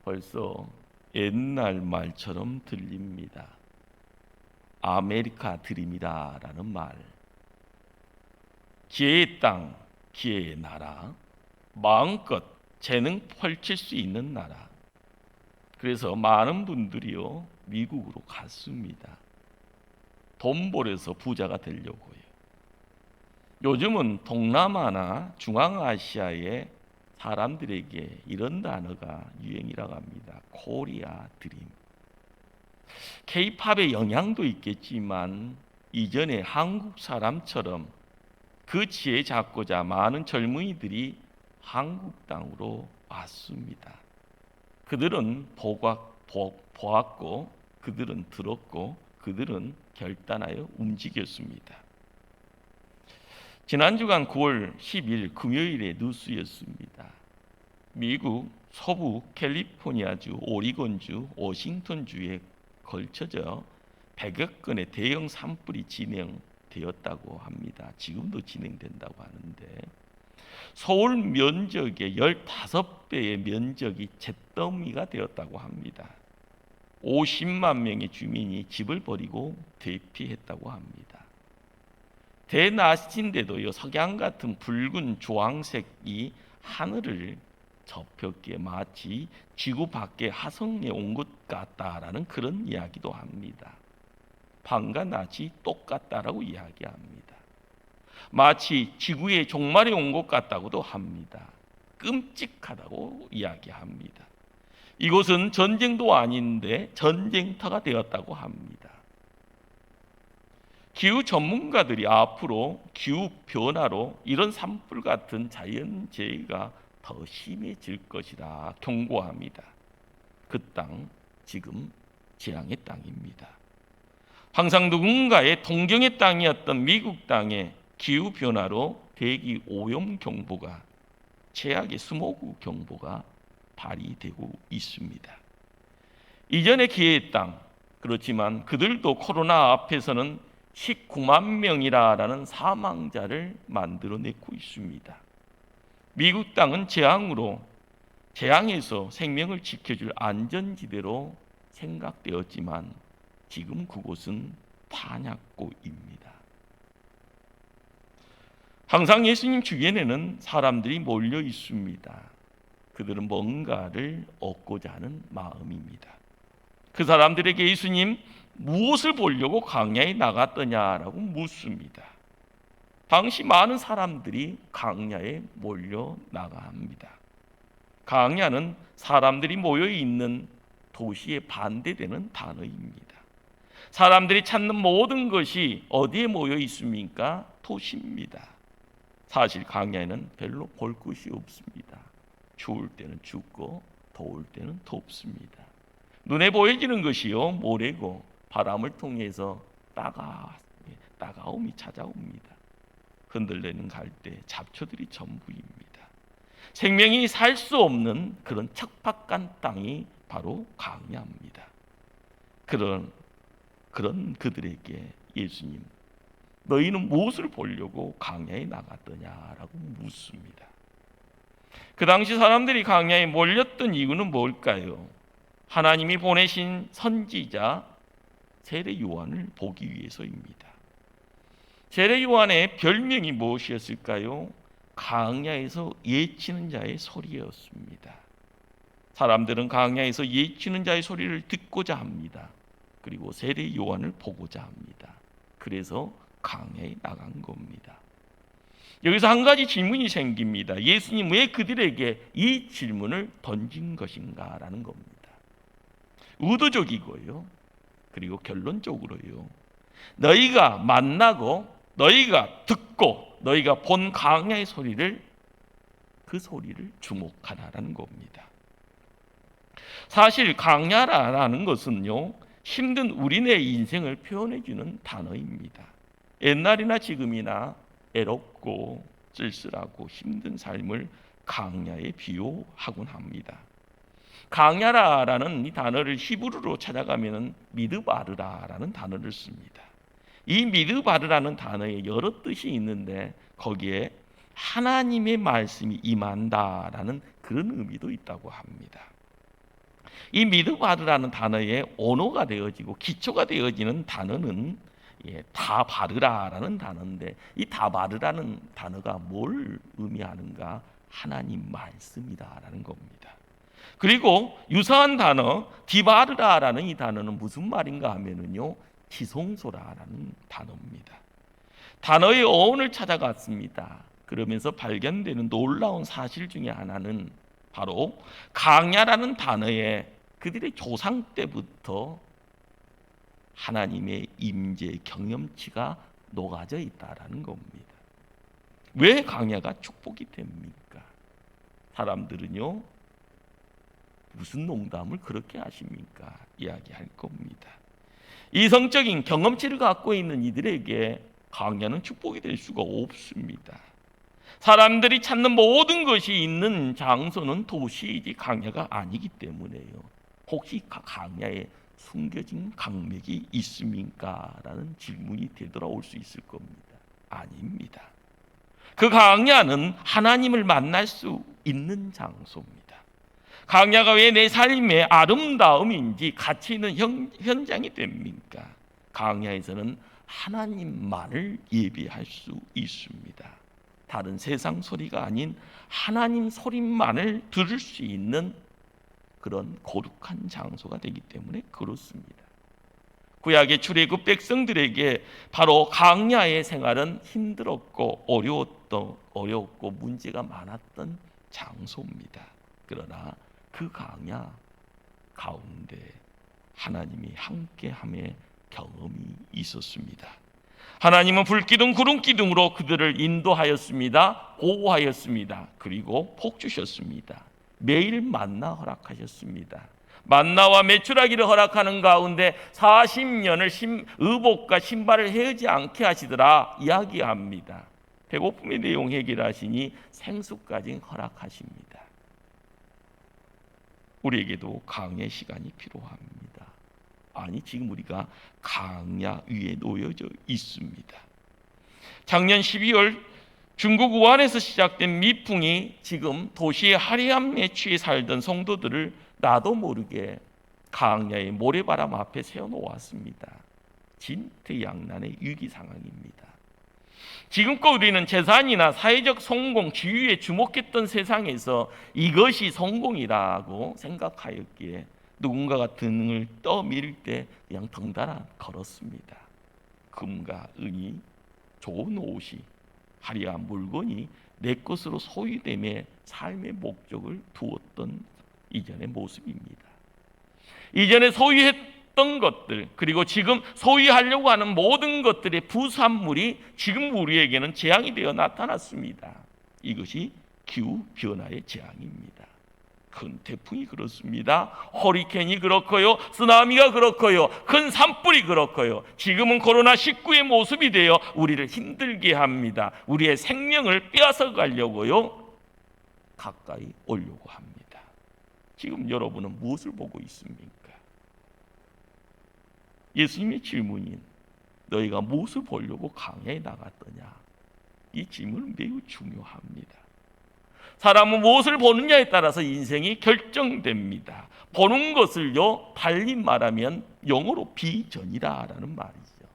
벌써 옛날 말처럼 들립니다. 아메리카 드림이다라는 말. 기회의 땅, 기회의 나라, 마음껏 재능 펼칠 수 있는 나라. 그래서 많은 분들이요 미국으로 갔습니다. 돈 벌어서 부자가 되려고요. 요즘은 동남아나 중앙아시아의 사람들에게 이런 단어가 유행이라고 합니다. 코리아 드림. K-팝의 영향도 있겠지만 이전에 한국 사람처럼 그 지혜 잡고자 많은 젊은이들이 한국 땅으로 왔습니다. 그들은 보았고 그들은 들었고 그들은 결단하여 움직였습니다. 지난주간 9월 10일 금요일의 뉴스였습니다. 미국 서부 캘리포니아주, 오리곤주, 워싱턴주에 걸쳐져 100여 건의 대형 산불이 진행되었다고 합니다. 지금도 진행된다고 하는데 서울 면적의 15배의 면적이 잿더미가 되었다고 합니다. 50만 명의 주민이 집을 버리고 대피했다고 합니다. 대낮인데도요 석양 같은 붉은 주황색이 하늘을 덮였기에 마치 지구 밖에 화성에 온 것 같다라는 그런 이야기도 합니다. 밤과 낮이 똑같다라고 이야기합니다. 마치 지구의 종말에 온 것 같다고도 합니다. 끔찍하다고 이야기합니다. 이곳은 전쟁도 아닌데 전쟁터가 되었다고 합니다. 기후 전문가들이 앞으로 기후 변화로 이런 산불 같은 자연재해가 더 심해질 것이라 경고합니다. 그 땅 지금 재앙의 땅입니다. 항상 누군가의 동경의 땅이었던 미국 땅의 기후 변화로 대기 오염 경보가, 최악의 스모그 경보가 발휘되고 있습니다. 이전의 기회의 땅, 그렇지만 그들도 코로나 앞에서는 19만 명이라는 사망자를 만들어내고 있습니다. 미국 땅은 재앙에서 생명을 지켜줄 안전지대로 생각되었지만 지금 그곳은 탄약고입니다. 항상 예수님 주변에는 사람들이 몰려 있습니다. 그들은 뭔가를 얻고자 하는 마음입니다. 그 사람들에게 예수님 무엇을 보려고 광야에 나갔더냐라고 묻습니다. 당시 많은 사람들이 광야에 몰려 나갑니다. 광야는 사람들이 모여 있는 도시에 반대되는 단어입니다. 사람들이 찾는 모든 것이 어디에 모여 있습니까? 도시입니다. 사실 광야에는 별로 볼 것이 없습니다. 추울 때는 춥고 더울 때는 덥습니다. 눈에 보여지는 것이요 모래고 바람을 통해서 따가움이 찾아옵니다. 흔들리는 갈대, 잡초들이 전부입니다. 생명이 살 수 없는 그런 척박한 땅이 바로 광야입니다. 그런 그들에게 예수님, 너희는 무엇을 보려고 광야에 나갔더냐라고 묻습니다. 그 당시 사람들이 광야에 몰렸던 이유는 뭘까요? 하나님이 보내신 선지자 세례 요한을 보기 위해서입니다. 세례 요한의 별명이 무엇이었을까요? 광야에서 예치는 자의 소리였습니다. 사람들은 광야에서 예치는 자의 소리를 듣고자 합니다. 그리고 세례 요한을 보고자 합니다. 그래서 광야에 나간 겁니다. 여기서 한 가지 질문이 생깁니다. 예수님 왜 그들에게 이 질문을 던진 것인가라는 겁니다. 의도적이고요. 그리고 결론적으로요. 너희가 만나고 너희가 듣고 너희가 본 광야의 소리를, 그 소리를 주목하라는 겁니다. 사실 광야라는 것은요 힘든 우리네 인생을 표현해주는 단어입니다. 옛날이나 지금이나 애롭고 쓸쓸하고 힘든 삶을 광야에 비유하곤 합니다. 광야라는 이 단어를 히브리어로 찾아가면 미드바르라는 단어를 씁니다. 이 미드바르라는 단어에 여러 뜻이 있는데 거기에 하나님의 말씀이 임한다라는 그런 의미도 있다고 합니다. 이 미드바르라는 단어의 언어가 되어지고 기초가 되어지는 단어는 다바르라라는 단어인데, 이 다바르라는 단어가 뭘 의미하는가? 하나님 말씀이다라는 겁니다. 그리고 유사한 단어 디바르라라는 이 단어는 무슨 말인가 하면은요, 지성소라라는 단어입니다. 단어의 어원을 찾아갔습니다. 그러면서 발견되는 놀라운 사실 중에 하나는 바로 강야라는 단어에 그들의 조상 때부터 하나님의 임재 경험치가 녹아져 있다라는 겁니다. 왜 강야가 축복이 됩니까? 사람들은요, 무슨 농담을 그렇게 하십니까? 이야기할 겁니다. 이성적인 경험치를 갖고 있는 이들에게 강야는 축복이 될 수가 없습니다. 사람들이 찾는 모든 것이 있는 장소는 도시이지 강야가 아니기 때문에요. 혹시 강야에 숨겨진 강맥이 있습니까? 라는 질문이 되돌아올 수 있을 겁니다. 아닙니다. 그 강야는 하나님을 만날 수 있는 장소입니다. 강야가 왜 내 삶의 아름다움인지 가치 있는 현장이 됩니까? 강야에서는 하나님만을 예배할 수 있습니다. 다른 세상 소리가 아닌 하나님 소리만을 들을 수 있는 그런 거룩한 장소가 되기 때문에 그렇습니다. 구약의 출애굽 백성들에게 바로 강야의 생활은 힘들었고 어려웠고 문제가 많았던 장소입니다. 그러나 그 강야 가운데 하나님이 함께함의 경험이 있었습니다. 하나님은 불기둥 구름기둥으로 그들을 인도하였습니다. 보호하였습니다. 그리고 복 주셨습니다. 매일 만나 허락하셨습니다. 만나와 메추라기를 허락하는 가운데 40년을 의복과 신발을 헤어지 않게 하시더라 이야기합니다. 배고픔의 내용 해결하시니 생수까지 허락하십니다. 우리에게도 강야의 시간이 필요합니다. 아니, 지금 우리가 강야 위에 놓여져 있습니다. 작년 12월 중국 우한에서 시작된 미풍이 지금 도시의 화려함에 취해 살던 성도들을 나도 모르게 강야의 모래바람 앞에 세워놓았습니다. 진퇴양난의 위기 상황입니다. 지금껏 우리는 재산이나 사회적 성공, 지위에 주목했던 세상에서 이것이 성공이라고 생각하였기에 누군가가 등을 떠밀 때 그냥 덩달아 걸었습니다. 금과 은이, 좋은 옷이, 화려한 물건이 내 것으로 소유됨에 삶의 목적을 두었던 이전의 모습입니다. 이전에 소유했던 것들, 그리고 지금 소유하려고 하는 모든 것들의 부산물이 지금 우리에게는 재앙이 되어 나타났습니다. 이것이 기후변화의 재앙입니다. 큰 태풍이 그렇습니다. 허리케인이 그렇고요, 쓰나미가 그렇고요, 큰 산불이 그렇고요. 지금은 코로나19의 모습이 되어 우리를 힘들게 합니다. 우리의 생명을 빼앗아 가려고요, 가까이 오려고 합니다. 지금 여러분은 무엇을 보고 있습니까? 예수님의 질문인 너희가 무엇을 보려고 강야에 나갔더냐? 이 질문은 매우 중요합니다. 사람은 무엇을 보느냐에 따라서 인생이 결정됩니다. 보는 것을요, 달리 말하면 영어로 비전이다라는 말이죠.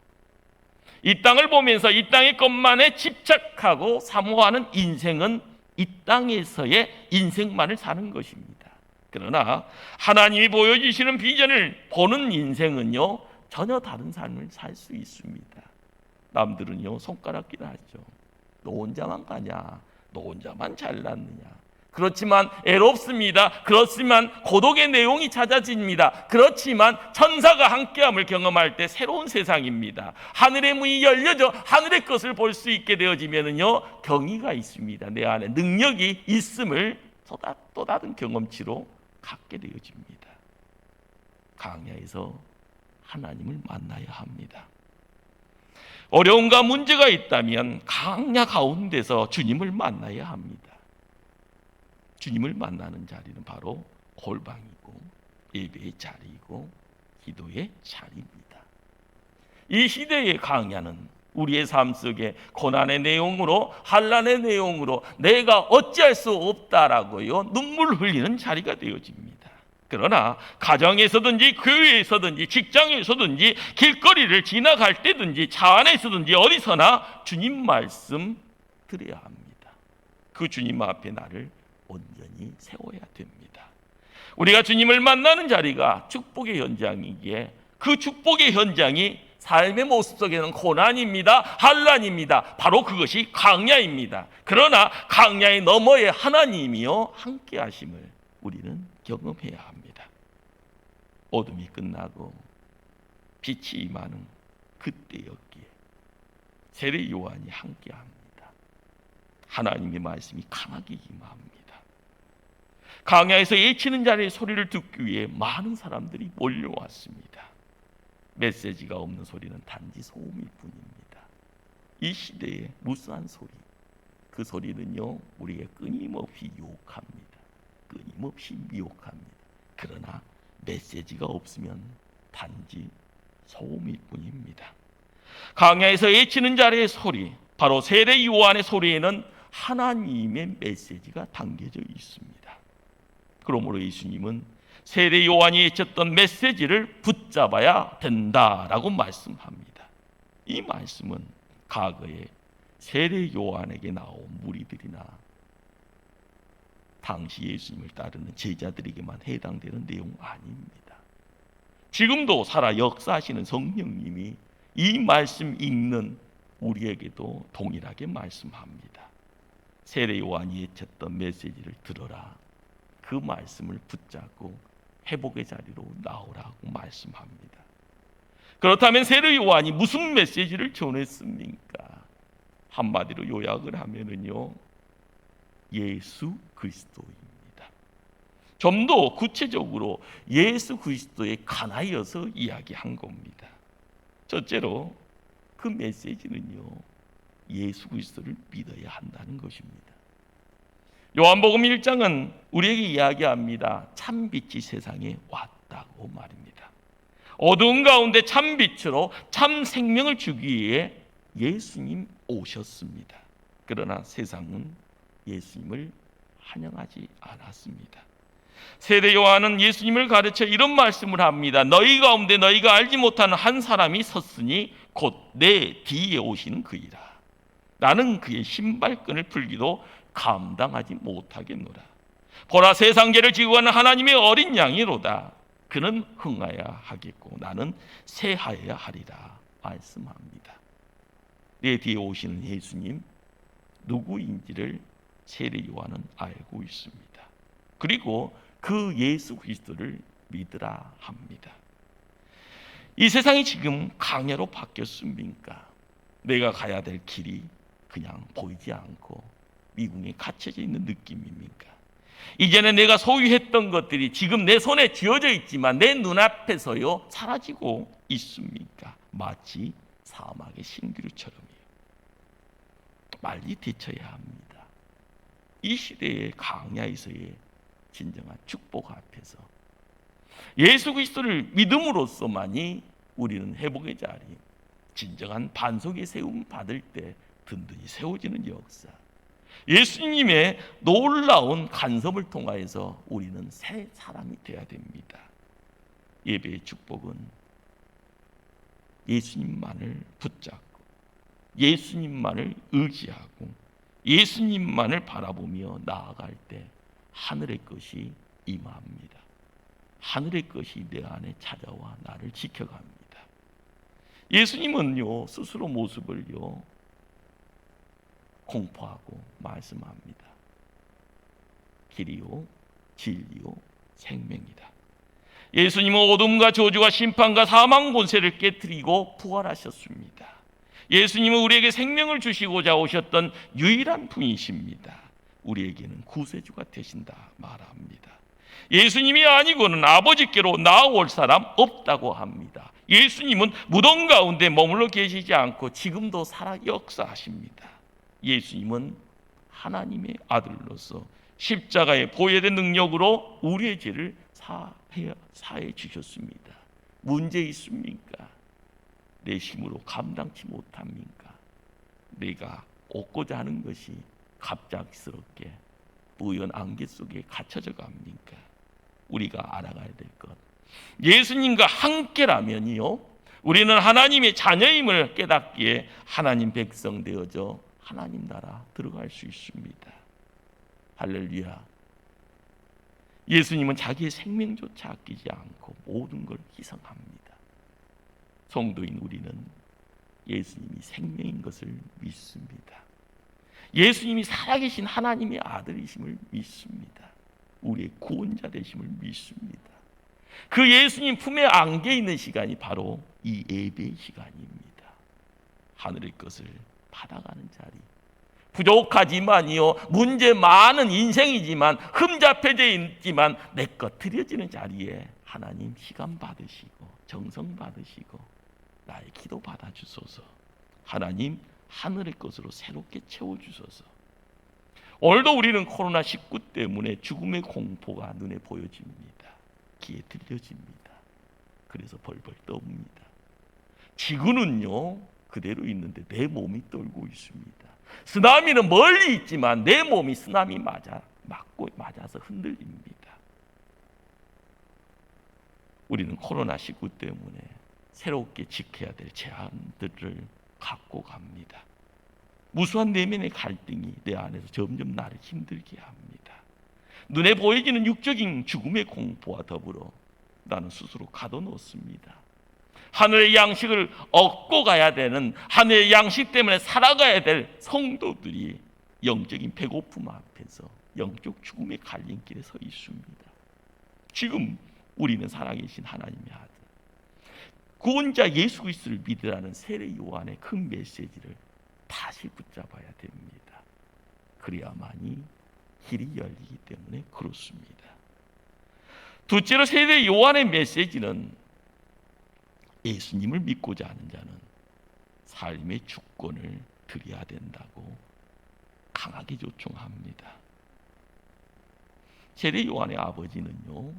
이 땅을 보면서 이 땅의 것만에 집착하고 사모하는 인생은 이 땅에서의 인생만을 사는 것입니다. 그러나 하나님이 보여주시는 비전을 보는 인생은요, 전혀 다른 삶을 살 수 있습니다. 남들은요, 손가락질 하죠. 너 혼자만 가냐? 너 혼자만 잘났느냐? 그렇지만 애롭습니다. 그렇지만 고독의 내용이 찾아집니다. 그렇지만 천사가 함께함을 경험할 때 새로운 세상입니다. 하늘의 문이 열려져 하늘의 것을 볼 수 있게 되어지면은요, 경의가 있습니다. 내 안에 능력이 있음을 또 다른 경험치로 갖게 되어집니다. 강야에서 하나님을 만나야 합니다. 어려움과 문제가 있다면 강야 가운데서 주님을 만나야 합니다. 주님을 만나는 자리는 바로 골방이고 예배의 자리이고 기도의 자리입니다. 이 시대의 강야는 우리의 삶 속에 고난의 내용으로, 환난의 내용으로 내가 어찌할 수 없다라고요, 눈물 흘리는 자리가 되어집니다. 그러나 가정에서든지 교회에서든지 직장에서든지 길거리를 지나갈 때든지 차 안에서든지 어디서나 주님 말씀 들어야 합니다. 그 주님 앞에 나를 온전히 세워야 됩니다. 우리가 주님을 만나는 자리가 축복의 현장이기에 그 축복의 현장이 삶의 모습 속에는 고난입니다. 환난입니다. 바로 그것이 광야입니다. 그러나 광야의 너머에 하나님이요 함께 하심을 우리는 경험해야 합니다. 어둠이 끝나고 빛이 임하는 그때였기에 세례 요한이 함께 합니다. 하나님의 말씀이 강하게 임합니다. 광야에서 예치는 자의 소리를 듣기 위해 많은 사람들이 몰려왔습니다. 메시지가 없는 소리는 단지 소음일 뿐입니다. 이 시대의 무수한 소리, 그 소리는요 우리에게 끊임없이 유혹합니다. 끊임없이 미혹합니다. 그러나 메시지가 없으면 단지 소음일 뿐입니다. 광야에서 외치는 자의 소리, 바로 세례 요한의 소리에는 하나님의 메시지가 담겨져 있습니다. 그러므로 예수님은 세례 요한이 외쳤던 메시지를 붙잡아야 된다라고 말씀합니다. 이 말씀은 과거에 세례 요한에게 나온 무리들이나 당시 예수님을 따르는 제자들에게만 해당되는 내용 아닙니다. 지금도 살아 역사하시는 성령님이 이 말씀 읽는 우리에게도 동일하게 말씀합니다. 세례 요한이 외쳤던 메시지를 들어라. 그 말씀을 붙잡고 회복의 자리로 나오라고 말씀합니다. 그렇다면 세례 요한이 무슨 메시지를 전했습니까? 한마디로 요약을 하면은요, 예수 그리스도입니다. 좀 더 구체적으로 예수 그리스도에 관하여서 이야기한 겁니다. 첫째로 그 메시지는요, 예수 그리스도를 믿어야 한다는 것입니다. 요한복음 1장은 우리에게 이야기합니다. 참빛이 세상에 왔다고 말입니다. 어두운 가운데 참빛으로 참 생명을 주기 위해 예수님 오셨습니다. 그러나 세상은 예수님을 환영하지 않았습니다. 세례 요한은 예수님을 가르쳐 이런 말씀을 합니다. 너희 가운데 너희가 알지 못하는 한 사람이 섰으니 곧 내 뒤에 오시는 그이라. 나는 그의 신발끈을 풀기도 감당하지 못하겠노라. 보라, 세상계를 지고 가는 하나님의 어린 양이로다. 그는 흥하여야 하겠고 나는 쇠하여야 하리라 말씀합니다. 내 뒤에 오시는 예수님 누구인지를 세례 요한은 알고 있습니다. 그리고 그 예수 그리스도를 믿으라 합니다. 이 세상이 지금 광야로 바뀌었습니까? 내가 가야 될 길이 그냥 보이지 않고 미궁에 갇혀져 있는 느낌입니까? 이제는 내가 소유했던 것들이 지금 내 손에 쥐어져 있지만 내 눈앞에서요 사라지고 있습니까? 마치 사막의 신기루처럼이요. 빨리 되쳐야 합니다. 이 시대의 광야에서의 진정한 축복 앞에서 예수 그리스도를 믿음으로써만이 우리는 회복의 자리, 진정한 반석의 세움 받을 때 든든히 세워지는 역사, 예수님의 놀라운 간섭을 통하여서 우리는 새 사람이 되어야 됩니다. 예배의 축복은 예수님만을 붙잡고 예수님만을 의지하고 예수님만을 바라보며 나아갈 때 하늘의 것이 임합니다. 하늘의 것이 내 안에 찾아와 나를 지켜갑니다. 예수님은요 스스로 모습을요 공포하고 말씀합니다. 길이요 진리요 생명이다. 예수님은 어둠과 저주와 심판과 사망 권세를 깨뜨리고 부활하셨습니다. 예수님은 우리에게 생명을 주시고자 오셨던 유일한 분이십니다. 우리에게는 구세주가 되신다 말합니다. 예수님이 아니고는 아버지께로 나아올 사람 없다고 합니다. 예수님은 무덤 가운데 머물러 계시지 않고 지금도 살아 역사하십니다. 예수님은 하나님의 아들로서 십자가의 보혈의 능력으로 우리의 죄를 사해 주셨습니다. 문제 있습니까? 내 힘으로 감당치 못합니까? 내가 얻고자 하는 것이 갑작스럽게 우연 안개 속에 갇혀져 갑니까? 우리가 알아가야 될 것. 예수님과 함께라면요, 우리는 하나님의 자녀임을 깨닫기에 하나님 백성 되어져 하나님 나라 들어갈 수 있습니다. 할렐루야. 예수님은 자기의 생명조차 아끼지 않고 모든 걸 희생합니다. 성도인 우리는 예수님이 생명인 것을 믿습니다. 예수님이 살아계신 하나님의 아들이심을 믿습니다. 우리의 구원자 되심을 믿습니다. 그 예수님 품에 안겨 있는 시간이 바로 이 예배의 시간입니다. 하늘의 것을 받아가는 자리. 부족하지만요, 문제 많은 인생이지만 흠잡혀져 있지만 내 것 드려지는 자리에 하나님 시간 받으시고 정성 받으시고 나의 기도 받아주소서. 하나님 하늘의 것으로 새롭게 채워주소서. 오늘도 우리는 코로나19 때문에 죽음의 공포가 눈에 보여집니다. 귀에 들려집니다. 그래서 벌벌 떠옵니다. 지구는요 그대로 있는데 내 몸이 떨고 있습니다. 쓰나미는 멀리 있지만 내 몸이 쓰나미 맞아서 흔들립니다. 우리는 코로나19 때문에 새롭게 지켜야 될 제한들을 갖고 갑니다. 무수한 내면의 갈등이 내 안에서 점점 나를 힘들게 합니다. 눈에 보여지는 육적인 죽음의 공포와 더불어 나는 스스로 가둬놓습니다. 하늘의 양식을 얻고 가야 되는, 하늘의 양식 때문에 살아가야 될 성도들이 영적인 배고픔 앞에서 영적 죽음의 갈림길에 서 있습니다. 지금 우리는 살아계신 하나님의 아들, 구원자 예수 그리스도를 믿으라는 세례 요한의 큰 메시지를 다시 붙잡아야 됩니다. 그래야만이 길이 열리기 때문에 그렇습니다. 둘째로 세례 요한의 메시지는 예수님을 믿고자 하는 자는 삶의 주권을 드려야 된다고 강하게 요청합니다. 세례 요한의 아버지는요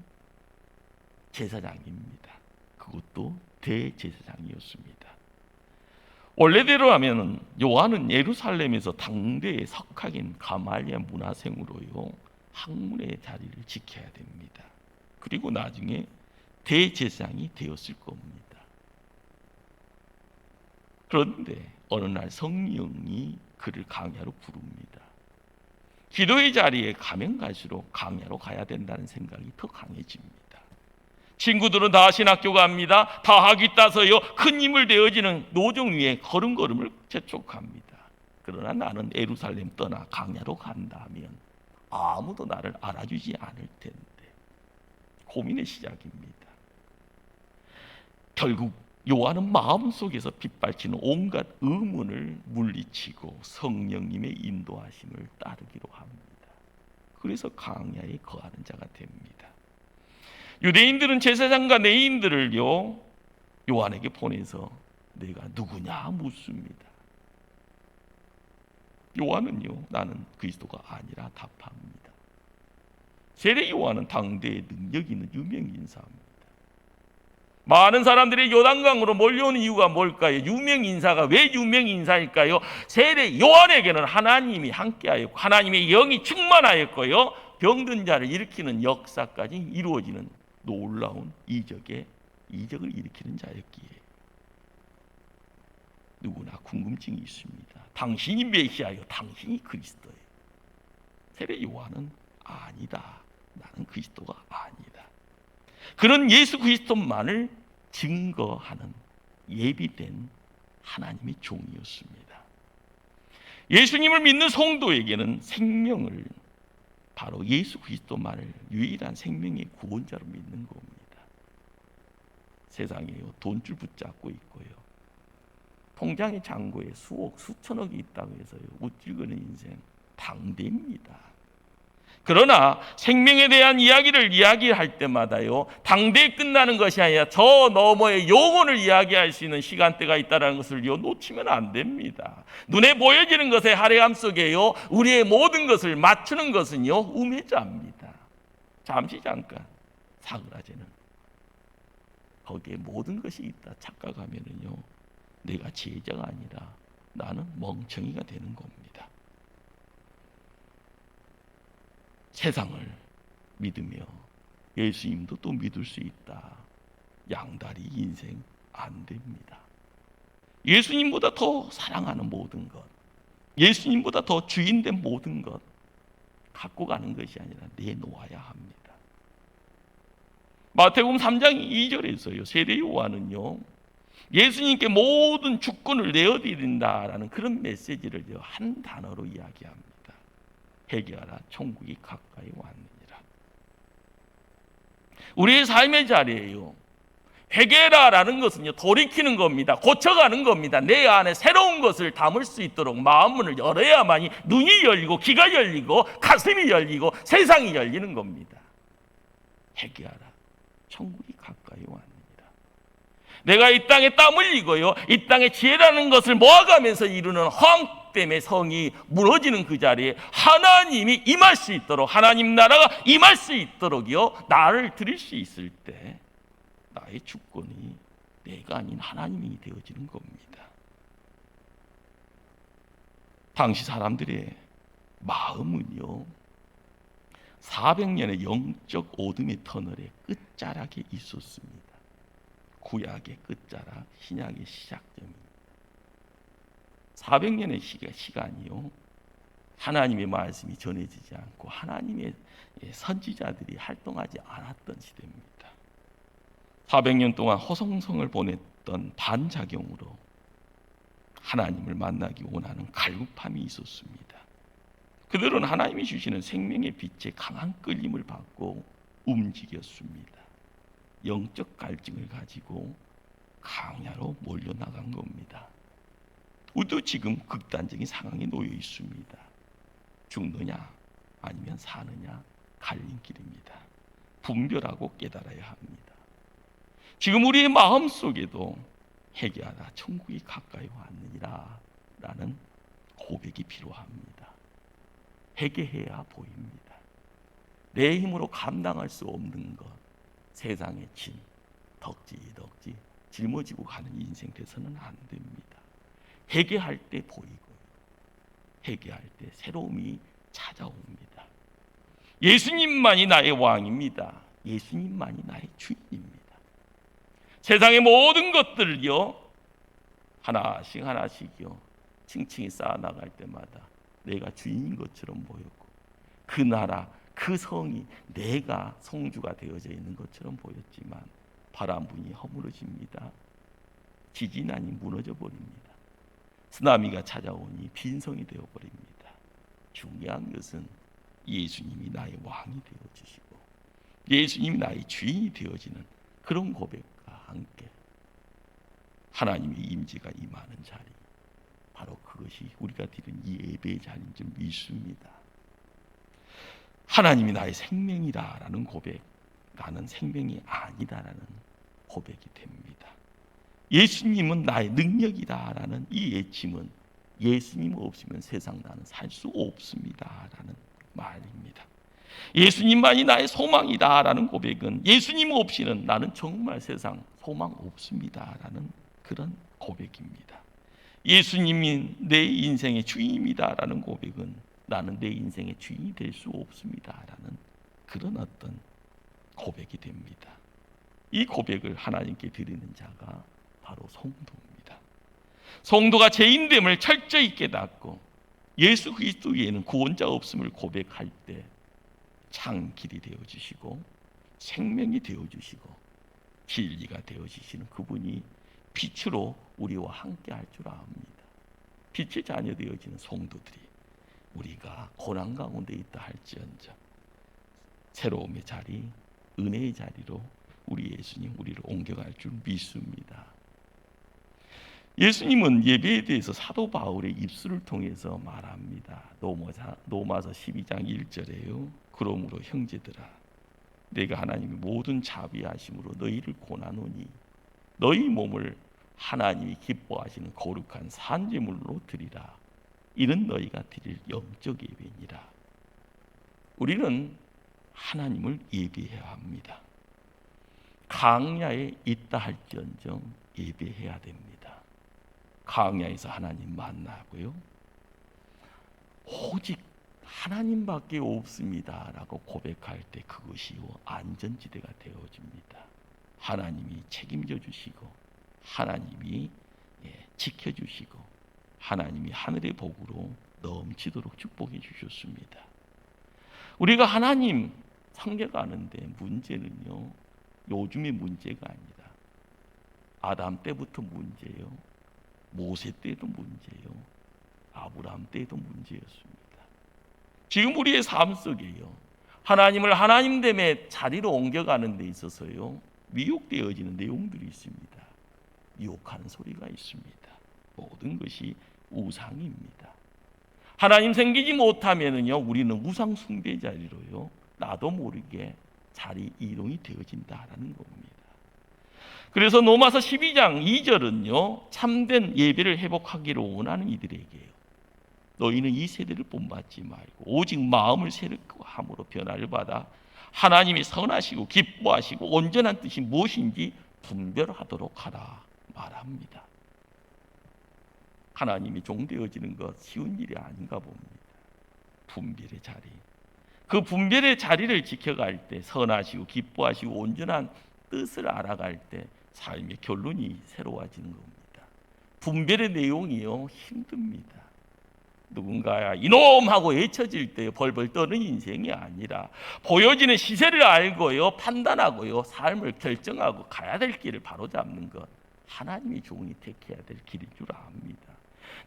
제사장입니다. 그것도 대제사장이었습니다. 원래대로 하면 요한은 예루살렘에서 당대의 석학인 가말리엘 문화생으로요 학문의 자리를 지켜야 됩니다. 그리고 나중에 대제사장이 되었을 겁니다. 그런데 어느 날 성령이 그를 강야로 부릅니다. 기도의 자리에 가면 갈수록 강야로 가야 된다는 생각이 더 강해집니다. 친구들은 다 신학교 갑니다. 다 학위 따서요 큰 힘을 되어지는 노정 위에 걸음걸음을 재촉합니다. 그러나 나는 예루살렘 떠나 강야로 간다면 아무도 나를 알아주지 않을 텐데 고민의 시작입니다. 결국 요한은 마음속에서 빗발치는 온갖 의문을 물리치고 성령님의 인도하심을 따르기로 합니다. 그래서 강야에 거하는 자가 됩니다. 유대인들은 제사장과 레위인들을요 요한에게 보내서 내가 누구냐 묻습니다. 요한은요 나는 그리스도가 아니라 답합니다. 세례 요한은 당대의 능력 있는 유명 인사입니다. 많은 사람들이 요단강으로 몰려오는 이유가 뭘까요? 유명 인사가 왜 유명 인사일까요? 세례 요한에게는 하나님이 함께하였고 하나님의 영이 충만하였고요 병든 자를 일으키는 역사까지 이루어지는 놀라운 이적을 일으키는 자였기에 누구나 궁금증이 있습니다. 당신이 메시아요, 당신이 그리스도예요. 세례 요한은 아니다. 나는 그리스도가 아니다. 그런 예수 그리스도만을 증거하는 예비된 하나님의 종이었습니다. 예수님을 믿는 성도에게는 생명을 바로 예수 그리스도만을 유일한 생명의 구원자로 믿는 겁니다. 세상에요 돈줄 붙잡고 있고요 통장의 잔고에 수억 수천억이 있다고 해서요 우쭐거리는 인생 당대입니다. 그러나 생명에 대한 이야기를 이야기할 때마다요 당대에 끝나는 것이 아니라 저 너머의 영혼을 이야기할 수 있는 시간대가 있다는 것을 놓치면 안 됩니다. 눈에 보여지는 것의 화려함 속에요 우리의 모든 것을 맞추는 것은요 우매자입니다. 잠깐 사그라지는 거기에 모든 것이 있다 착각하면은요 내가 지혜자가 아니라 나는 멍청이가 되는 겁니다. 세상을 믿으며 예수님도 또 믿을 수 있다. 양다리 인생 안 됩니다. 예수님보다 더 사랑하는 모든 것, 예수님보다 더 주인된 모든 것 갖고 가는 것이 아니라 내놓아야 합니다. 마태복음 3장 2절에서요, 세례 요한은요, 예수님께 모든 주권을 내어드린다라는 그런 메시지를 한 단어로 이야기합니다. 회개하라, 천국이 가까이 왔느니라. 우리의 삶의 자리에요, 회개라라는 것은요, 돌이키는 겁니다. 고쳐가는 겁니다. 내 안에 새로운 것을 담을 수 있도록 마음문을 열어야만이 눈이 열리고 귀가 열리고 가슴이 열리고 세상이 열리는 겁니다. 회개하라, 천국이 가까이 왔느니라. 내가 이 땅에 땀 흘리고요, 이 땅에 지혜라는 것을 모아가면서 이루는 허황됨의 성이 무너지는 그 자리에 하나님이 임할 수 있도록, 하나님 나라가 임할 수 있도록요, 나를 드릴 수 있을 때 나의 주권이 내가 아닌 하나님이 되어지는 겁니다. 당시 사람들의 마음은요, 400년의 영적 오둠의 터널의 끝자락에 있었습니다. 구약의 끝자락, 신약의 시작점입니다. 400년의 시간이요, 하나님의 말씀이 전해지지 않고 하나님의 선지자들이 활동하지 않았던 시대입니다. 400년 동안 허송성을 보냈던 반작용으로 하나님을 만나기 원하는 갈급함이 있었습니다. 그들은 하나님이 주시는 생명의 빛에 강한 끌림을 받고 움직였습니다. 영적 갈증을 가지고 강야로 몰려나간 겁니다. 우리도 지금 극단적인 상황에 놓여 있습니다. 죽느냐 아니면 사느냐 갈림길입니다. 분별하고 깨달아야 합니다. 지금 우리의 마음속에도 회개하라, 천국이 가까이 왔느니라 라는 고백이 필요합니다. 회개해야 보입니다. 내 힘으로 감당할 수 없는 것, 세상의 짐, 덕지 짊어지고 가는 인생 돼서는 안 됩니다. 회개할 때 보이고, 회개할 때 새로움이 찾아옵니다. 예수님만이 나의 왕입니다. 예수님만이 나의 주인입니다. 세상의 모든 것들을요, 하나씩요, 층층이 쌓아나갈 때마다 내가 주인인 것처럼 보였고, 그 나라, 그 성이 내가 성주가 되어져 있는 것처럼 보였지만 바람 부니 허물어집니다. 지진하니 무너져 버립니다. 쓰나미가 찾아오니 빈성이 되어버립니다. 중요한 것은 예수님이 나의 왕이 되어주시고 예수님이 나의 주인이 되어지는 그런 고백과 함께 하나님의 임재가 임하는 자리, 바로 그것이 우리가 드린 예배의 자리인 줄 믿습니다. 하나님이 나의 생명이다라는 고백, 나는 생명이 아니다라는 고백이 됩니다. 예수님은 나의 능력이다라는 이 외침은 예수님 없으면 세상 나는 살 수 없습니다라는 말입니다. 예수님만이 나의 소망이다라는 고백은 예수님 없이는 나는 정말 세상 소망 없습니다라는 그런 고백입니다. 예수님이 내 인생의 주인입니다라는 고백은 나는 내 인생의 주인이 될 수 없습니다라는 그런 어떤 고백이 됩니다. 이 고백을 하나님께 드리는 자가 바로 성도입니다. 성도가 죄인됨을 철저히 깨닫고 예수 그리스도 외에는 구원자 없음을 고백할 때 창길이 되어주시고 생명이 되어주시고 진리가 되어주시는 그분이 빛으로 우리와 함께 할 줄 압니다. 빛의 자녀 되어지는 성도들이 우리가 고난 가운데 있다 할지언정 새로움의 자리, 은혜의 자리로 우리 예수님 우리를 옮겨갈 줄 믿습니다. 예수님은 예배에 대해서 사도 바울의 입술을 통해서 말합니다. 로마서 12장 1절에요. 그러므로 형제들아, 내가 하나님의 모든 자비하심으로 너희를 권하노니 너희 몸을 하나님이 기뻐하시는 거룩한 산제물로 드리라. 이는 너희가 드릴 영적 예배니라. 우리는 하나님을 예배해야 합니다. 강야에 있다 할지언정 예배해야 됩니다. 강야에서 하나님 만나고요, 오직 하나님밖에 없습니다라고 고백할 때 그것이 안전지대가 되어집니다. 하나님이 책임져 주시고 하나님이 지켜주시고 하나님이 하늘의 복으로 넘치도록 축복해 주셨습니다. 우리가 하나님 섬겨가는데 문제는요, 요즘의 문제가 아니다. 아담 때부터 문제요, 모세 때도 문제요, 아브라함 때도 문제였습니다. 지금 우리의 삶 속에요, 하나님을 하나님됨의 자리로 옮겨가는 데 있어서요, 미혹되어지는 내용들이 있습니다. 유혹하는 소리가 있습니다. 모든 것이 우상입니다. 하나님 생기지 못하면은요, 우리는 우상 숭배 자리로요, 나도 모르게 자리 이동이 되어진다라는 겁니다. 그래서 로마서 12장 2절은요, 참된 예배를 회복하기를 원하는 이들에게요, 너희는 이 세대를 본받지 말고 오직 마음을 새롭게 함으로 변화를 받아 하나님이 선하시고 기뻐하시고 온전한 뜻이 무엇인지 분별하도록 하라 말합니다. 하나님이 종되어지는 것 쉬운 일이 아닌가 봅니다. 분별의 자리, 그 분별의 자리를 지켜갈 때 선하시고 기뻐하시고 온전한 뜻을 알아갈 때 삶의 결론이 새로워지는 겁니다. 분별의 내용이요, 힘듭니다. 누군가야 이놈 하고 외쳐질 때 벌벌 떠는 인생이 아니라 보여지는 시세를 알고요, 판단하고요, 삶을 결정하고 가야 될 길을 바로잡는 것, 하나님이 종이 택해야 될 길인 줄 압니다.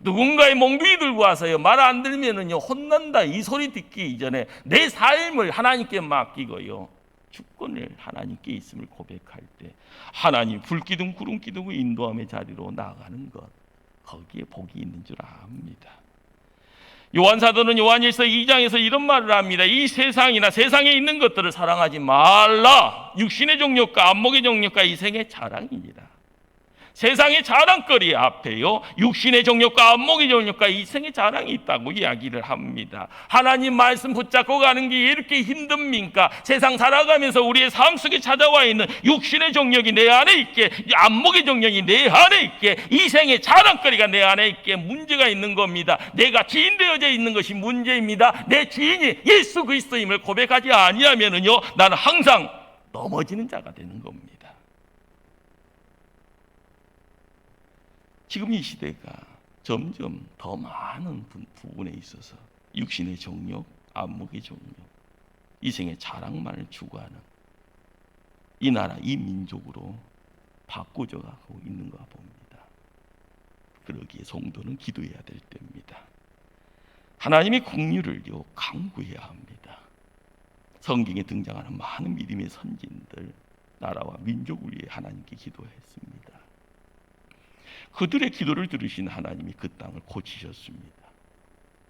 누군가의 몽둥이 들고 와서요, 말 안 들면은요 혼난다 이 소리 듣기 이전에 내 삶을 하나님께 맡기고요, 주권을 하나님께 있음을 고백할 때 하나님 불기둥 구름기둥의 인도함의 자리로 나아가는 것, 거기에 복이 있는 줄 압니다. 요한사도는 요한일서 2장에서 이런 말을 합니다. 이 세상이나 세상에 있는 것들을 사랑하지 말라. 육신의 정욕과 안목의 정욕과 이생의 자랑이니라. 세상의 자랑거리 앞에요, 육신의 정욕과 안목의 정욕과 이생의 자랑이 있다고 이야기를 합니다. 하나님 말씀 붙잡고 가는 게 이렇게 힘듭니까? 세상 살아가면서 우리의 삶 속에 찾아와 있는 육신의 정욕이 내 안에 있게, 안목의 정욕이 내 안에 있게, 이생의 자랑거리가 내 안에 있게 문제가 있는 겁니다. 내가 지인되어져 있는 것이 문제입니다. 내 지인이 예수 그리스도임을 고백하지 아니하면은요, 나는 항상 넘어지는 자가 되는 겁니다. 지금 이 시대가 점점 더 많은 부분에 있어서 육신의 정욕, 안목의 정욕, 이생의 자랑만을 추구하는 이 나라, 이 민족으로 바꿔져 가고 있는가 봅니다. 그러기에 성도는 기도해야 될 때입니다. 하나님의 긍휼을요, 강구해야 합니다. 성경에 등장하는 많은 믿음의 선진들, 나라와 민족을 위해 하나님께 기도했습니다. 그들의 기도를 들으신 하나님이 그 땅을 고치셨습니다.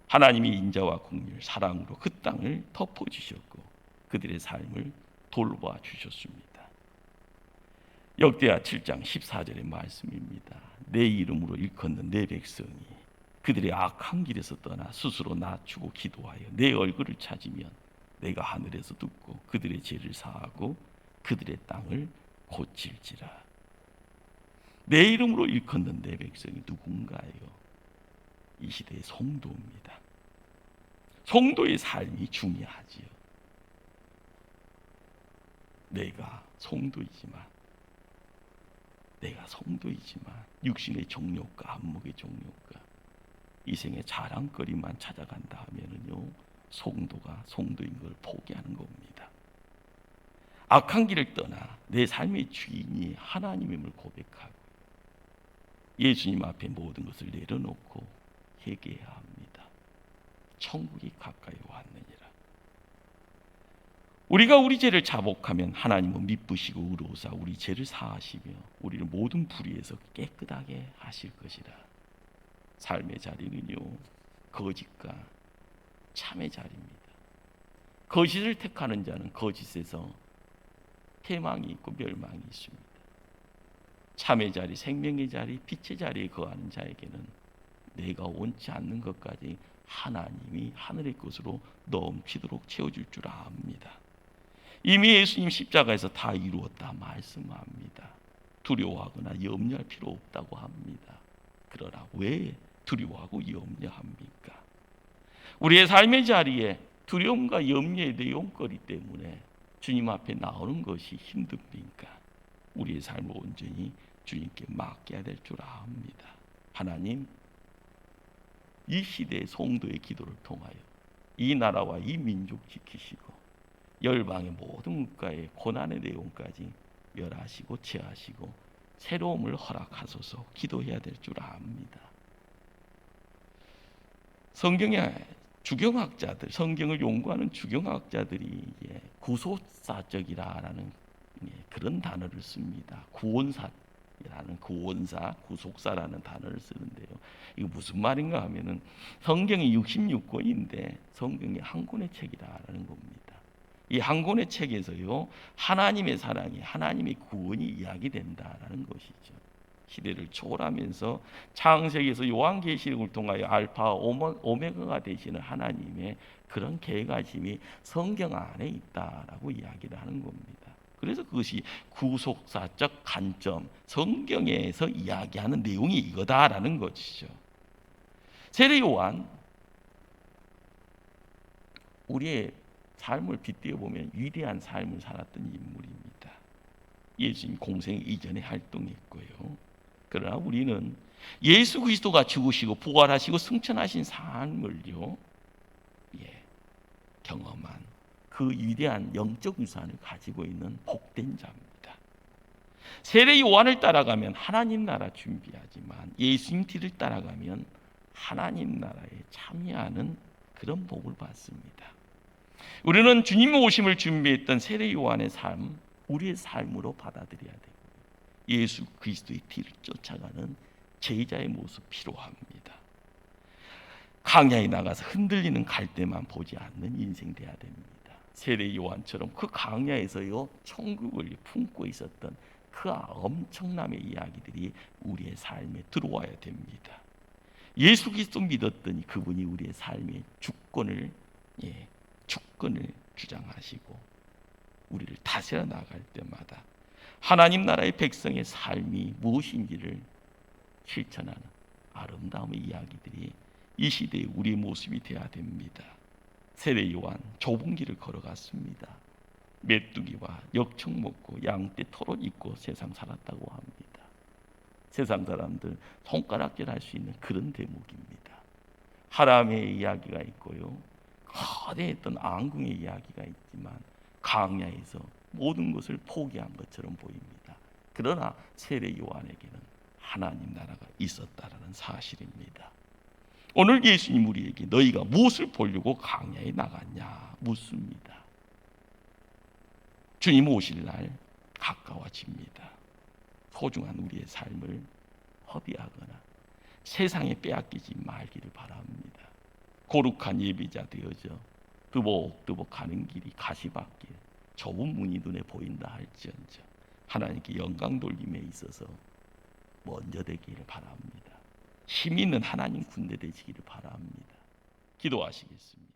하나님이 인자와 긍휼, 사랑으로 그 땅을 덮어주셨고 그들의 삶을 돌봐 주셨습니다. 역대하 7장 14절의 말씀입니다. 내 이름으로 일컫는 내 백성이 그들의 악한 길에서 떠나 스스로 낮추고 기도하여 내 얼굴을 찾으면 내가 하늘에서 듣고 그들의 죄를 사하고 그들의 땅을 고칠지라. 내 이름으로 일컫는 내 백성이 누군가요? 이 시대의 성도입니다. 성도의 삶이 중요하지요. 내가 성도이지만 육신의 정욕과 안목의 정욕과 이생의 자랑거리만 찾아간다 하면은요, 성도가 성도인 걸 포기하는 겁니다. 악한 길을 떠나 내 삶의 주인이 하나님임을 고백하고 예수님 앞에 모든 것을 내려놓고 회개해야 합니다. 천국이 가까이 왔느니라. 우리가 우리 죄를 자복하면 하나님은 미쁘시고 의로우사 우리 죄를 사하시며 우리를 모든 불의에서 깨끗하게 하실 것이라. 삶의 자리는요, 거짓과 참의 자리입니다. 거짓을 택하는 자는 거짓에서 패망이 있고 멸망이 있습니다. 참의 자리, 생명의 자리, 빛의 자리에 거하는 자에게는 내가 원치 않는 것까지 하나님이 하늘의 것으로 넘치도록 채워줄 줄 압니다. 이미 예수님 십자가에서 다 이루었다 말씀합니다. 두려워하거나 염려할 필요 없다고 합니다. 그러나 왜 두려워하고 염려합니까? 우리의 삶의 자리에 두려움과 염려의 내용거리 때문에 주님 앞에 나오는 것이 힘듭니까? 우리의 삶을 온전히 주님께 맡겨야 될 줄 압니다. 하나님, 이 시대의 성도의 기도를 통하여 이 나라와 이 민족 지키시고 열방의 모든 국가의 고난의 내용까지 멸하시고 제하시고 새로움을 허락하소서 기도해야 될 줄 압니다. 성경의 주경학자들, 성경을 연구하는 주경학자들이 구속사적이라는 그런 단어를 씁니다. 구원사라는 구원사, 구속사라는 단어를 쓰는데요. 이거 무슨 말인가 하면은 성경이 66권인데 성경이 한 권의 책이라는 겁니다. 이 한 권의 책에서요 하나님의 사랑이, 하나님의 구원이 이야기된다라는 것이죠. 시대를 초월하면서 창세기에서 요한계시록을 통하여 알파 오메가가 되시는 하나님의 그런 계획하심이 성경 안에 있다라고 이야기를 하는 겁니다. 그래서 그것이 구속사적 관점, 성경에서 이야기하는 내용이 이거다라는 것이죠. 세례 요한, 우리의 삶을 빗대어 보면 위대한 삶을 살았던 인물입니다. 예수님 공생 이전에 활동했고요. 그러나 우리는 예수 그리스도가 죽으시고 부활하시고 승천하신 삶을요, 경험한 그 위대한 영적 유산을 가지고 있는 복된 자입니다. 세례 요한을 따라가면 하나님 나라 준비하지만 예수님 뒤를 따라가면 하나님 나라에 참여하는 그런 복을 받습니다. 우리는 주님의 오심을 준비했던 세례 요한의 삶, 우리의 삶으로 받아들여야 되고 예수 그리스도의 뒤를 쫓아가는 제자의 모습 필요합니다. 광야에 나가서 흔들리는 갈대만 보지 않는 인생 돼야 됩니다. 세례 요한처럼 그 광야에서요 천국을 품고 있었던 그 엄청남의 이야기들이 우리의 삶에 들어와야 됩니다. 예수 그리스도 믿었더니 그분이 우리의 삶의 주권을 주장하시고 우리를 다스려 나갈 때마다 하나님 나라의 백성의 삶이 무엇인지를 실천하는 아름다운 이야기들이 이 시대의 우리의 모습이 되어야 됩니다. 세례 요한 좁은 길을 걸어갔습니다. 메뚜기와 역청 먹고 양떼 털옷 입고 세상 살았다고 합니다. 세상 사람들 손가락질 할 수 있는 그런 대목입니다. 하람의 이야기가 있고요, 거대했던 앙궁의 이야기가 있지만 광야에서 모든 것을 포기한 것처럼 보입니다. 그러나 세례 요한에게는 하나님 나라가 있었다라는 사실입니다. 오늘 예수님 우리에게 너희가 무엇을 보려고 광야에 나갔냐 묻습니다. 주님 오실 날 가까워집니다. 소중한 우리의 삶을 허비하거나 세상에 빼앗기지 말기를 바랍니다. 거룩한 예비자 되어져 드벅드벅 가는 길이 가시밭길, 좁은 문이 눈에 보인다 할지언정 하나님께 영광 돌림에 있어서 먼저 되기를 바랍니다. 힘 있는 하나님 군대 되시기를 바랍니다. 기도하시겠습니다.